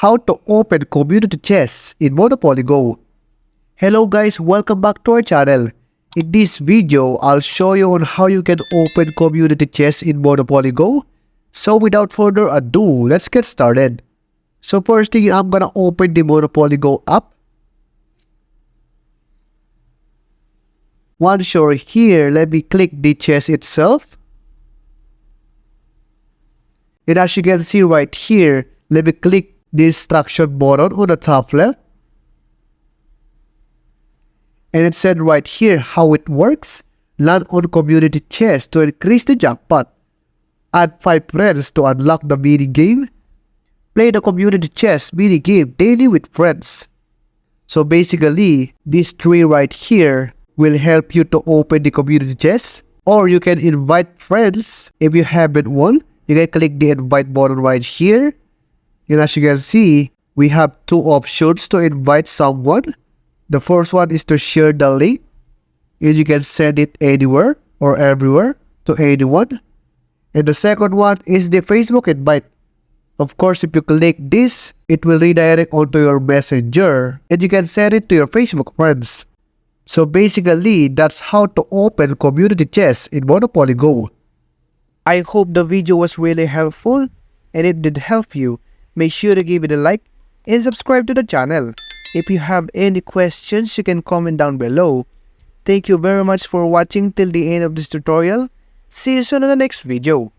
how to open community chests in Monopoly Go. Hello guys, welcome back to our channel. In this video, I'll show you on how you can open community chests in Monopoly Go. So without further ado, let's get started. So first thing, I'm gonna open the Monopoly Go app. Once you're here, let me click the chest itself. And as you can see right here, let me click the instruction button on the top left. And it said right here how it works. Land on community chest to increase the jackpot. Add 5 friends to unlock the mini game. Play the community chest mini game daily with friends. So basically, these 3 right here will help you to open the community chest. Or you can invite friends. If you haven't won, you can click the invite button right here. And as you can see, we have 2 options to invite someone. The first one is to share the link. And you can send it anywhere or everywhere to anyone. And the second one is the Facebook invite. Of course, if you click this, it will redirect onto your messenger. And you can send it to your Facebook friends. So basically, that's how to open community chests in Monopoly Go. I hope the video was really helpful, and if it did help you, make sure to give it a like and subscribe to the channel. If you have any questions, you can comment down below. Thank you very much for watching till the end of this tutorial. See you soon in the next video.